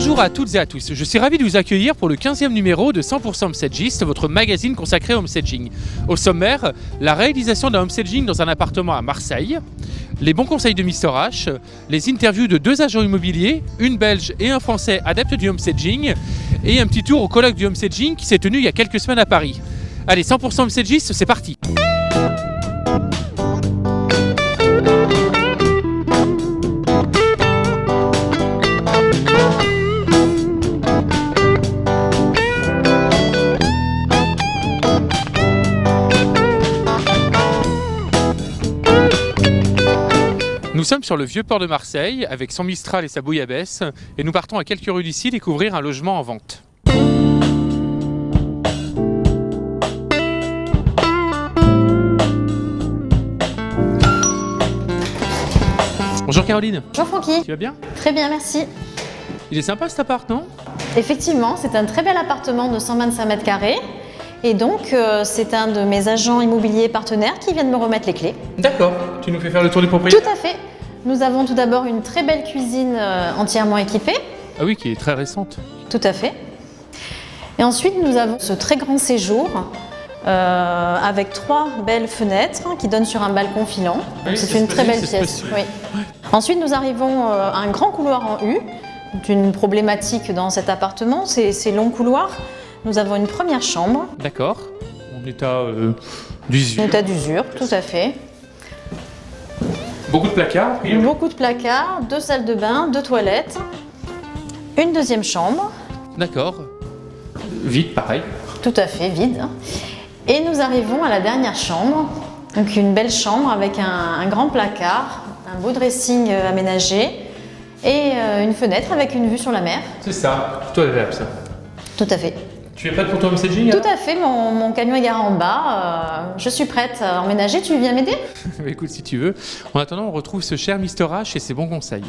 Bonjour à toutes et à tous, je suis ravi de vous accueillir pour le 15e numéro de 100% Homestagist, votre magazine consacré au homestaging. Au sommaire, la réalisation d'un homestaging dans un appartement à Marseille, les bons conseils de Mr H, les interviews de 2 agents immobiliers, une belge et un français adeptes du homestaging, et un petit tour au colloque du homestaging qui s'est tenu il y a quelques semaines à Paris. Allez, 100% Homestagist, c'est parti! Nous sommes sur le vieux port de Marseille avec son Mistral et sa bouillabaisse et nous partons à quelques rues d'ici découvrir un logement en vente. Bonjour Caroline. Bonjour Francky. Tu vas bien? Très bien, merci. Il est sympa cet appart, non? Effectivement, c'est un très bel appartement de 125 mètres carrés. Et donc, c'est un de mes agents immobiliers partenaires qui vient de me remettre les clés. D'accord. Tu nous fais faire le tour du propriétaire? Tout à fait. Nous avons tout d'abord une très belle cuisine entièrement équipée. Ah oui, qui est très récente. Tout à fait. Et ensuite, nous avons ce très grand séjour avec 3 belles fenêtres qui donnent sur un balcon filant. Oui, c'est une très belle pièce. Oui. Ensuite, nous arrivons à un grand couloir en U. Une problématique dans cet appartement, c'est ces longs couloirs. Nous avons une première chambre. D'accord. En état d'usure. En état d'usure, tout à fait. Beaucoup de placards. Beaucoup de placards, 2 salles de bain, 2 toilettes. Une deuxième chambre. D'accord. Vide, pareil. Tout à fait, vide. Et nous arrivons à la dernière chambre. Donc une belle chambre avec un grand placard, un beau dressing aménagé et une fenêtre avec une vue sur la mer. C'est ça. Plutôt agréable ça. Tout à fait. Tu es prête pour ton homestaging? Tout à fait, mon camion est garé en bas. Je suis prête à emménager, tu viens m'aider? Écoute, si tu veux. En attendant, on retrouve ce cher Mr H et ses bons conseils.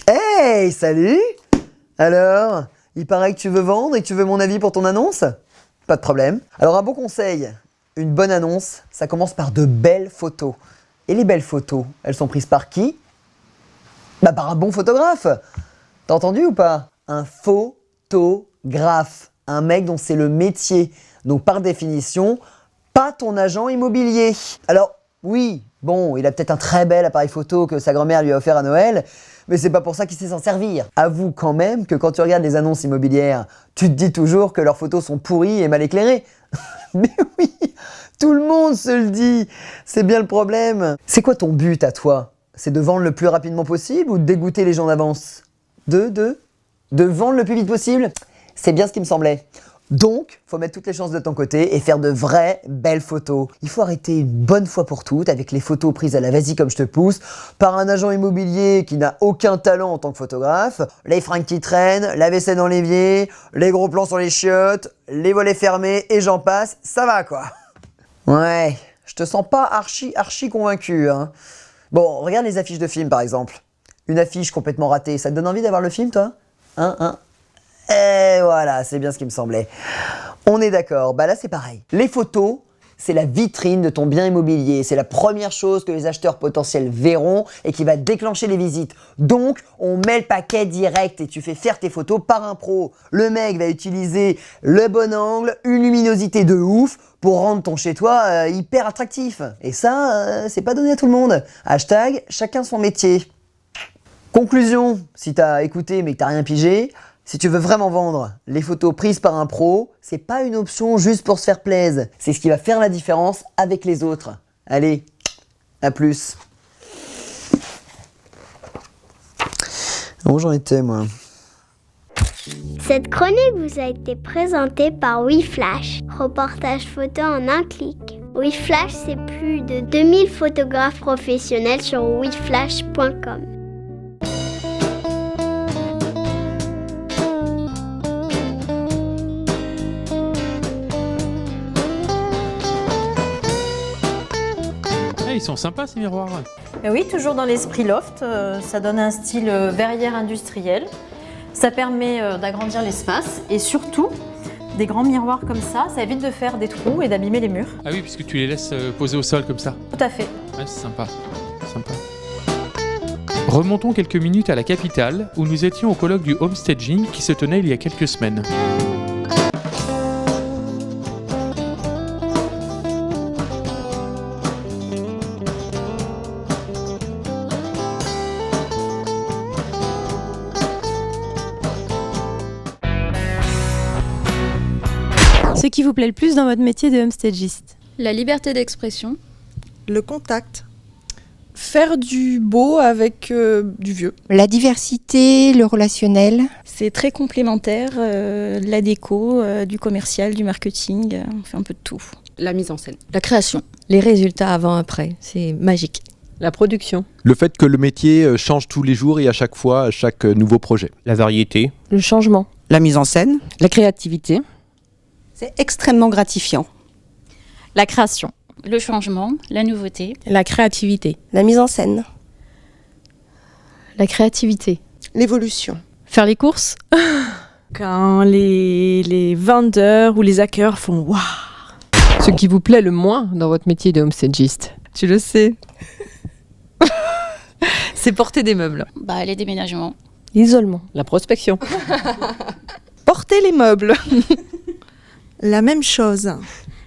Hey, salut! Alors, il paraît que tu veux vendre et que tu veux mon avis pour ton annonce? Pas de problème. Alors un bon conseil, une bonne annonce, ça commence par de belles photos. Et les belles photos, elles sont prises par qui? Bah par un bon photographe. T'as entendu ou pas? Un photographe, un mec dont c'est le métier. Donc par définition, pas ton agent immobilier. Alors oui, bon, il a peut-être un très bel appareil photo que sa grand-mère lui a offert à Noël, mais c'est pas pour ça qu'il sait s'en servir. Avoue quand même que quand tu regardes les annonces immobilières, tu te dis toujours que leurs photos sont pourries et mal éclairées. Mais oui, tout le monde se le dit, c'est bien le problème. C'est quoi ton but à toi? C'est de vendre le plus rapidement possible ou de dégoûter les gens d'avance? De vendre le plus vite possible? C'est bien ce qui me semblait. Donc, faut mettre toutes les chances de ton côté et faire de vraies belles photos. Il faut arrêter une bonne fois pour toutes avec les photos prises à la vas-y comme je te pousse par un agent immobilier qui n'a aucun talent en tant que photographe, les fringues qui traînent, la vaisselle dans l'évier, les gros plans sur les chiottes, les volets fermés et j'en passe, ça va quoi. Ouais, je te sens pas archi convaincu, hein. Bon, regarde les affiches de films par exemple. Une affiche complètement ratée, ça te donne envie d'avoir le film toi? Et voilà, c'est bien ce qui me semblait. On est d'accord, bah là c'est pareil. Les photos, c'est la vitrine de ton bien immobilier. C'est la première chose que les acheteurs potentiels verront et qui va déclencher les visites. Donc, on met le paquet direct et tu fais faire tes photos par un pro. Le mec va utiliser le bon angle, une luminosité de ouf pour rendre ton chez-toi hyper attractif. Et ça, c'est pas donné à tout le monde. Hashtag, chacun son métier. Conclusion, si t'as écouté mais que t'as rien pigé, si tu veux vraiment vendre les photos prises par un pro, c'est pas une option juste pour se faire plaisir. C'est ce qui va faire la différence avec les autres. Allez, à plus. Où j'en étais moi? Cette chronique vous a été présentée par WeFlash. Reportage photo en un clic. WeFlash, c'est plus de 2000 photographes professionnels sur weflash.com. Ils sont sympas ces miroirs. Et oui, toujours dans l'esprit loft, ça donne un style verrière industrielle. Ça permet d'agrandir l'espace et surtout, Des grands miroirs comme ça évite de faire des trous et d'abîmer les murs. Ah oui, puisque tu les laisses poser au sol comme ça. Tout à fait. Ouais, c'est sympa. Sympa. Remontons quelques minutes à la capitale, où nous étions au colloque du homestaging qui se tenait il y a quelques semaines. Ce qui vous plaît le plus dans votre métier de homestagiste? La liberté d'expression. Le contact. Faire du beau avec du vieux. La diversité, le relationnel. C'est très complémentaire, la déco, du commercial, du marketing, on fait un peu de tout. La mise en scène. La création. Les résultats avant-après, c'est magique. La production. Le fait que le métier change tous les jours et à chaque fois, à chaque nouveau projet. La variété. Le changement. La mise en scène. La créativité. C'est extrêmement gratifiant. La création. Le changement, la nouveauté. La créativité. La mise en scène. La créativité. L'évolution. Faire les courses. Quand les vendeurs ou les hackers font waouh. Ce qui vous plaît le moins dans votre métier de homestagiste? Tu le sais. C'est porter des meubles. Les déménagements. L'isolement. La prospection. Porter les meubles. La même chose.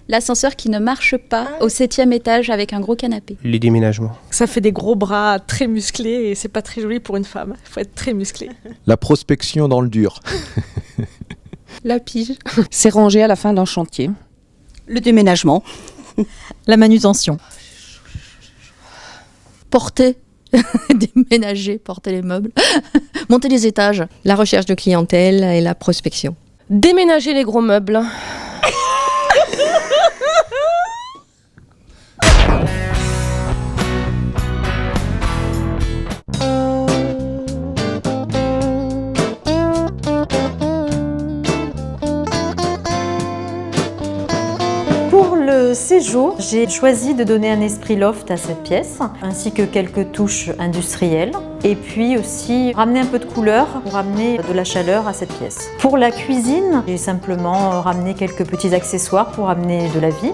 L'ascenseur qui ne marche pas au 7e étage avec un gros canapé. Les déménagements. Ça fait des gros bras très musclés et c'est pas très joli pour une femme. Il faut être très musclé. La prospection dans le dur. La pige. C'est rangé à la fin d'un chantier. Le déménagement. La manutention. Porter. Déménager, porter les meubles. Monter les étages. La recherche de clientèle et la prospection. Déménager les gros meubles. Pour le séjour, j'ai choisi de donner un esprit loft à cette pièce, ainsi que quelques touches industrielles. Et puis aussi ramener un peu de couleur pour ramener de la chaleur à cette pièce. Pour la cuisine, j'ai simplement ramené quelques petits accessoires pour amener de la vie.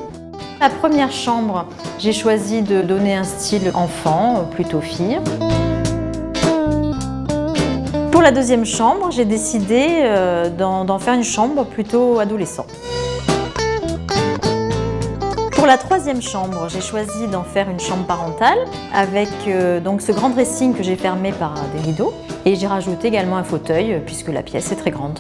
La première chambre, j'ai choisi de donner un style enfant, plutôt fille. Pour la deuxième chambre, j'ai décidé d'en faire une chambre plutôt adolescent. Pour la troisième chambre, j'ai choisi d'en faire une chambre parentale avec donc ce grand dressing que j'ai fermé par des rideaux. Et j'ai rajouté également un fauteuil puisque la pièce est très grande.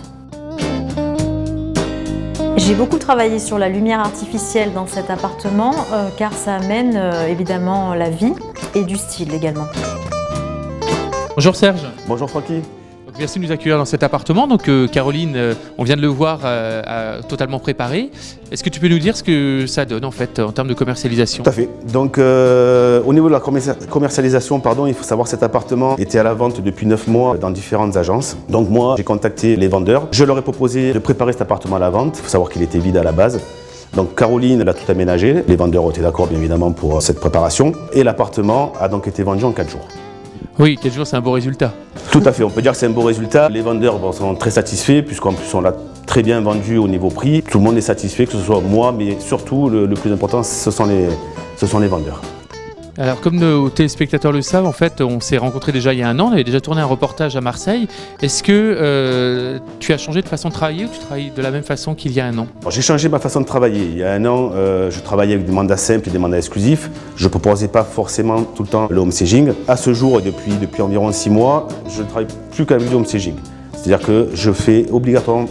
J'ai beaucoup travaillé sur la lumière artificielle dans cet appartement car ça amène évidemment la vie et du style également. Bonjour Serge. Bonjour Francky. Donc, merci de nous accueillir dans cet appartement. Donc Caroline, on vient de le voir totalement préparé. Est-ce que tu peux nous dire ce que ça donne en fait en termes de commercialisation? Tout à fait. Donc au niveau de la commercialisation, il faut savoir que cet appartement était à la vente depuis 9 mois dans différentes agences. Donc moi, j'ai contacté les vendeurs. Je leur ai proposé de préparer cet appartement à la vente. Il faut savoir qu'il était vide à la base. Donc Caroline, elle a tout aménagé. Les vendeurs ont été d'accord bien évidemment pour cette préparation. Et l'appartement a donc été vendu en 4 jours. Oui, 4 jours, c'est un beau résultat. Tout à fait, on peut dire que c'est un beau résultat. Les vendeurs sont très satisfaits puisqu'en plus on l'a très bien vendu au niveau prix. Tout le monde est satisfait, que ce soit moi, mais surtout le plus important, ce sont les vendeurs. Alors comme nos téléspectateurs le savent, en fait, on s'est rencontrés déjà il y a un an, on avait déjà tourné un reportage à Marseille. Est-ce que tu as changé de façon de travailler ou tu travailles de la même façon qu'il y a un an? J'ai changé ma façon de travailler. Il y a un an, je travaillais avec des mandats simples et des mandats exclusifs. Je ne proposais pas forcément tout le temps le homestaging. À ce jour, et depuis environ 6 mois, je ne travaille plus qu'avec du homestaging. C'est-à-dire que je fais obligatoirement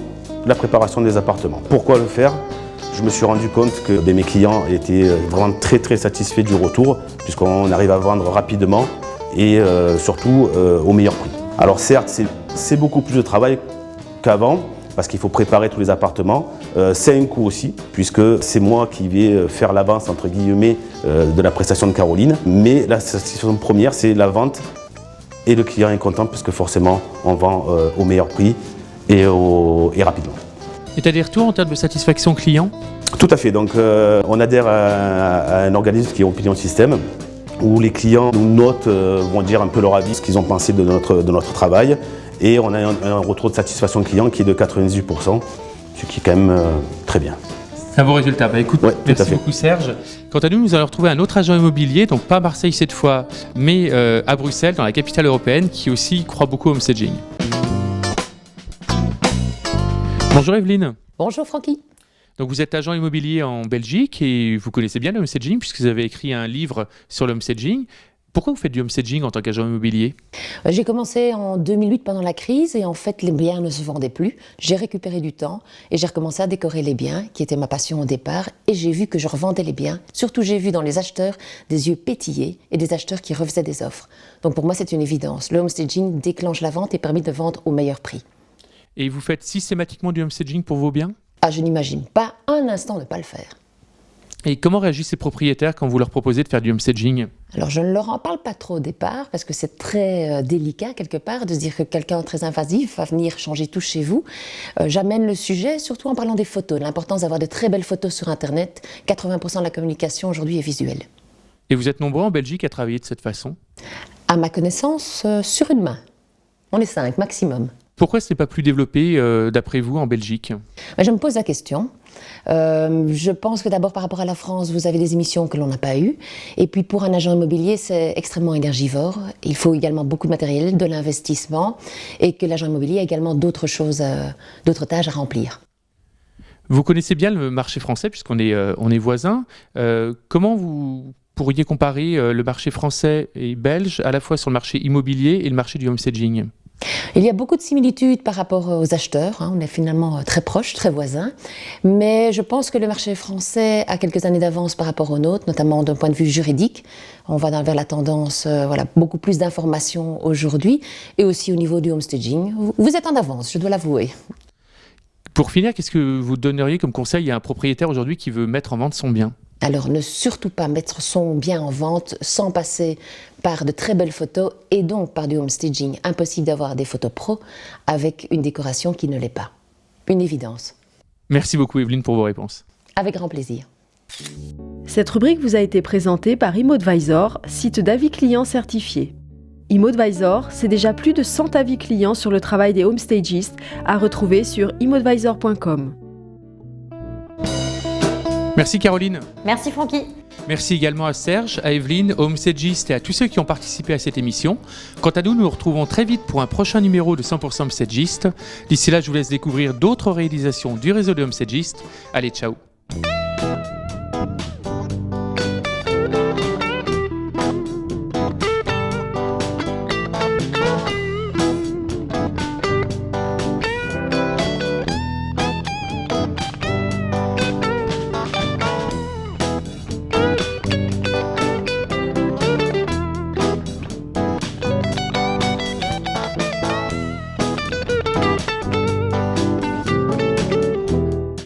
la préparation des appartements. Pourquoi le faire? Je me suis rendu compte que mes clients étaient vraiment très très satisfaits du retour puisqu'on arrive à vendre rapidement et surtout au meilleur prix. Alors certes, c'est beaucoup plus de travail qu'avant parce qu'il faut préparer tous les appartements. C'est un coût aussi puisque c'est moi qui vais faire l'avance entre guillemets de la prestation de Caroline. Mais la satisfaction première, c'est la vente et le client est content puisque forcément on vend au meilleur prix et rapidement. Et tu as des retours en termes de satisfaction client? Tout à fait. Donc, on adhère à un organisme qui est Opinion System, où les clients nous notent, vont dire un peu leur avis, ce qu'ils ont pensé de notre travail. Et on a un retour de satisfaction client qui est de 98%. ce qui est quand même très bien. C'est un beau résultat. Bah, écoute, Ouais, tout à merci fait. beaucoup Serge. Quant à nous, nous allons retrouver un autre agent immobilier, donc pas à Marseille cette fois, mais à Bruxelles, dans la capitale européenne, qui aussi croit beaucoup au homestaging. Bonjour Evelyne. Bonjour Francky. Donc vous êtes agent immobilier en Belgique et vous connaissez bien le homestaging puisque vous avez écrit un livre sur le homestaging. Pourquoi vous faites du homestaging en tant qu'agent immobilier ? J'ai commencé en 2008 pendant la crise et en fait les biens ne se vendaient plus. J'ai récupéré du temps et j'ai recommencé à décorer les biens, qui était ma passion au départ, et j'ai vu que je revendais les biens. Surtout j'ai vu dans les acheteurs des yeux pétillés et des acheteurs qui refaisaient des offres. Donc pour moi c'est une évidence. Le homestaging déclenche la vente et permet de vendre au meilleur prix. Et vous faites systématiquement du homestaging pour vos biens ? Ah, je n'imagine pas un instant ne pas le faire. Et comment réagissent ces propriétaires quand vous leur proposez de faire du homestaging ? Alors je ne leur en parle pas trop au départ parce que c'est très délicat quelque part de se dire que quelqu'un de très invasif va venir changer tout chez vous. J'amène le sujet surtout en parlant des photos, de l'importance d'avoir de très belles photos sur Internet. 80% de la communication aujourd'hui est visuelle. Et vous êtes nombreux en Belgique à travailler de cette façon ? À ma connaissance, sur une main. On est 5 maximum. Pourquoi ce n'est pas plus développé d'après vous en Belgique ? Je me pose la question. Je pense que d'abord par rapport à la France, vous avez des émissions que l'on n'a pas eues. Et puis pour un agent immobilier, c'est extrêmement énergivore. Il faut également beaucoup de matériel, de l'investissement. Et que l'agent immobilier a également d'autres choses, d'autres tâches à remplir. Vous connaissez bien le marché français puisqu'on est voisins. Comment vous pourriez comparer le marché français et belge à la fois sur le marché immobilier et le marché du homestaging ? Il y a beaucoup de similitudes par rapport aux acheteurs. On est finalement très proches, très voisins. Mais je pense que le marché français a quelques années d'avance par rapport au nôtre, notamment d'un point de vue juridique. On va vers la tendance, beaucoup plus d'informations aujourd'hui. Et aussi au niveau du homestaging. Vous êtes en avance, je dois l'avouer. Pour finir, qu'est-ce que vous donneriez comme conseil à un propriétaire aujourd'hui qui veut mettre en vente son bien ? Alors ne surtout pas mettre son bien en vente sans passer par de très belles photos et donc par du homestaging. Impossible d'avoir des photos pro avec une décoration qui ne l'est pas. Une évidence. Merci beaucoup Evelyne pour vos réponses. Avec grand plaisir. Cette rubrique vous a été présentée par ImmoAdvisor, site d'avis clients certifié. ImmoAdvisor, c'est déjà plus de 100 avis clients sur le travail des homestagistes à retrouver sur immoadvisor.com. Merci Caroline. Merci Francky. Merci également à Serge, à Evelyne, aux homestagistes et à tous ceux qui ont participé à cette émission. Quant à nous, nous retrouvons très vite pour un prochain numéro de 100% homestagistes. D'ici là, je vous laisse découvrir d'autres réalisations du réseau de homestagistes. Allez, ciao.